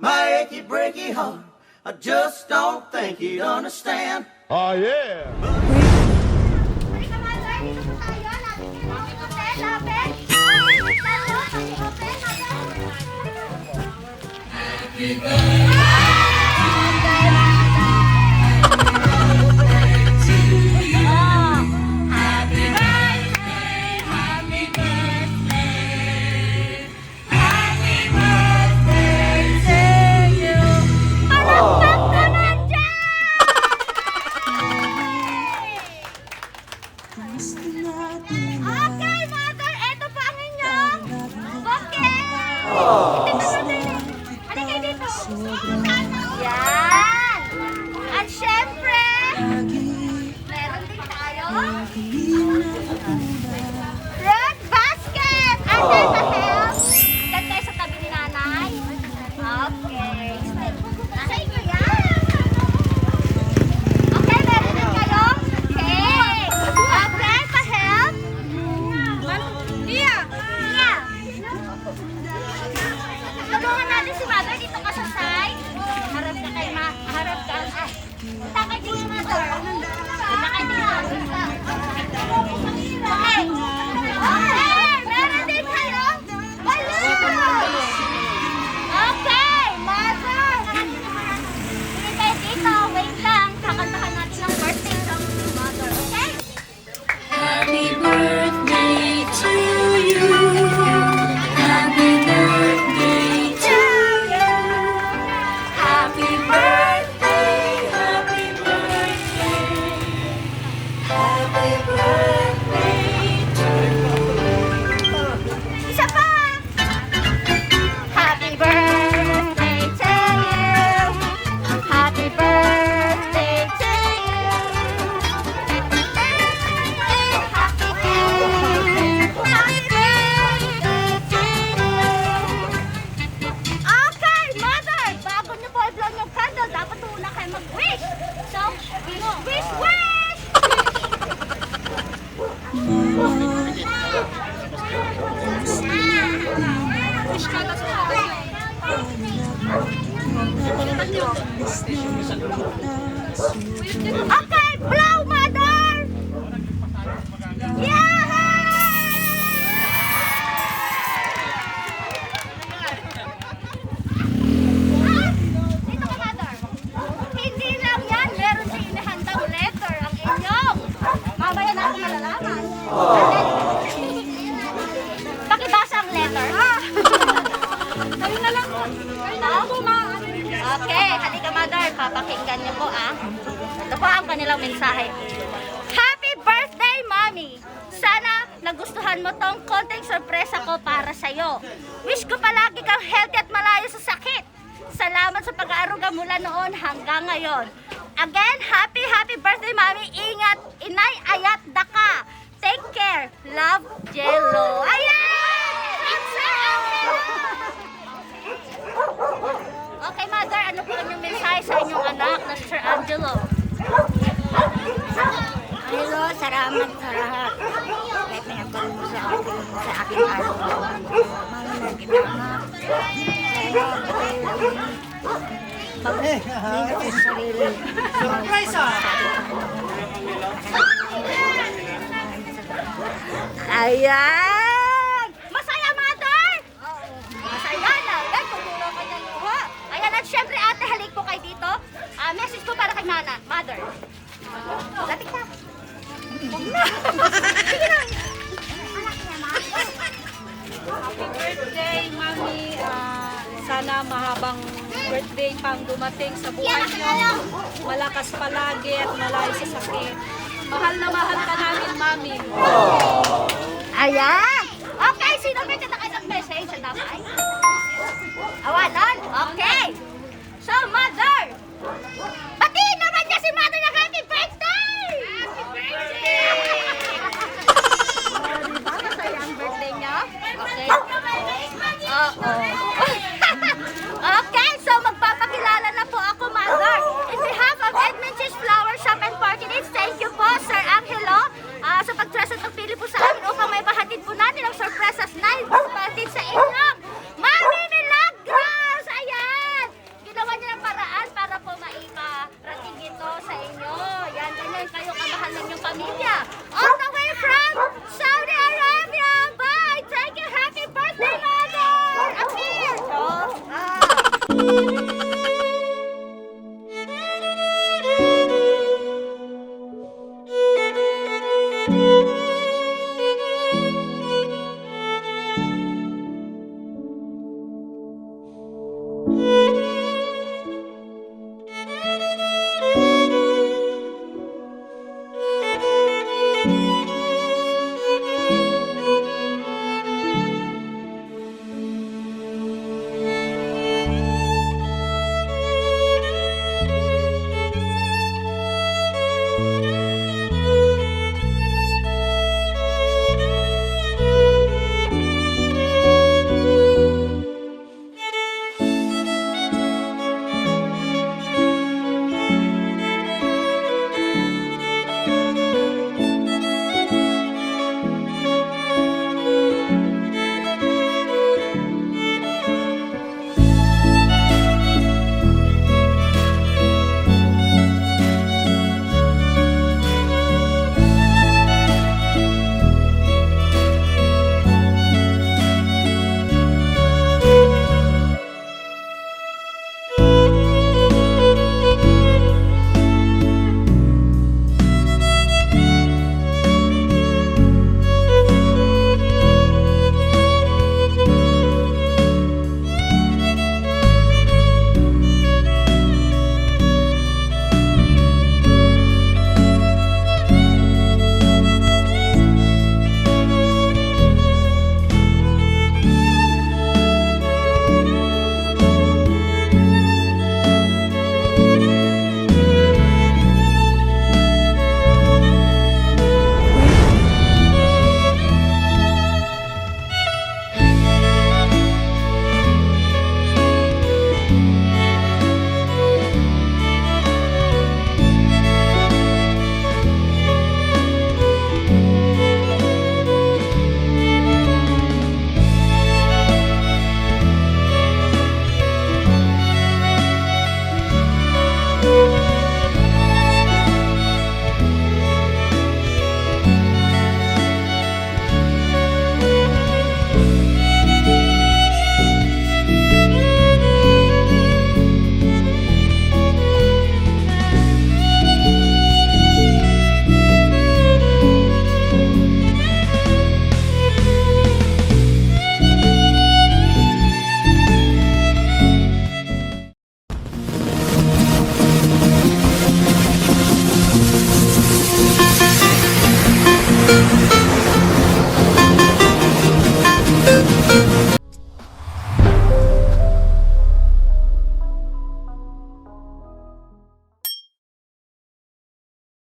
My achy breaky heart, I just don't think he'd understand. Oh yeah! Happy birthday to you. Happy birthday, happy birthday. Happy birthday to you. Palakpak ka na dyan! Okay, mother, eto pa ang inyong bouquet. Halika dito. Yan! At syempre, meron din tayo fruit basket! Ate, pa-help? Diyan kayo sa tabi ni nanay? Okay. Nasa inyo yan. Okay, meron din kayong cake. Okay, pa-help? Iya! Iya! Tulungan natin si mother dito ka sa side. Harap ka kay harap ka. Punta kay din mother. Punta kay din. Okay. Okay, meron din kayo. Balloon. Okay, mother. Hindi kayo dito. Wait lang. Kakantahan natin ang birthday song ni mother. Okay? Happy birthday to you. Happy birthday to you. Happy birthday, happy birthday. Happy birthday to you. Isa pa. Happy birthday to you. Happy birthday to you. Happy birthday to you. Okay, mother! Bago niyo po i-blow yung candle, dapat una kayo mag-wish. So, wish, wish, wish! Wish ka na sa okay, blow, mother! Dito ka, mother. Hindi lang yan, meron din inahandang letter ang inyong. Mamaya natin malalaman. Pakibasa ang letter. Kayo na lang. Okay, halika mother. Papakinggan niyo po Ito po ang kanilang mensahe. Happy birthday, mommy! Sana nagustuhan mo tong konting sorpresa ko para sa'yo. Wish ko palagi kang healthy at malayo sa sakit. Salamat sa pag-aaruga mula noon hanggang ngayon. Again, happy birthday, mami. Ingat, inay, ayat, daka. Take care. Love, Gelo. Ayan! From Sir Angelo! Okay, mother, ano po ang mensahe sa inyong anak na Sir Angelo? Hello, salamat sa lahat. May pinagpalong mo sa aking araw. Mahal na kita, anak. Pag-ingat sa sarili. Surprise, Ayan! Masaya, mother? Masaya na. Ayan, tumulong ka ng luha. Ayan, at syempre, ate, halik po kayo dito. Message ko para kay mother. Latik ka. Sige na. Anak niya, ma. Happy birthday, Mami. Sana mahabang birthday pang dumating sa buhay niyo. Malakas palagi at malayo sa sakit. Mahal na mahal ka namin, Mami. Ayan! Okay, sino may katakailang message sa damay? Awanan? Okay! So, Mother! Batiin naman niya si Mother ng happy birthday! Happy birthday! Diba? Masaya ang birthday niya? Okay. Oo. Okay, so magpapakilala na po ako, Mother. In behalf of Edmonton's Flower Shop and Parkinage, thank you po, Sir Angelo, sa pag-trust at pagpili po sa amin upang may bahatid po natin ang sorpresas na bahatid sa inyong Mami Milagros! Ayan! Ginawa niya ng paraan para po maiparating ito sa inyo. Yan, ganyan kayo kamahal ng inyong pamilya. All the way from Saudi Arabia! Bye! Thank you! Happy birthday, Mother! Appear! Oh,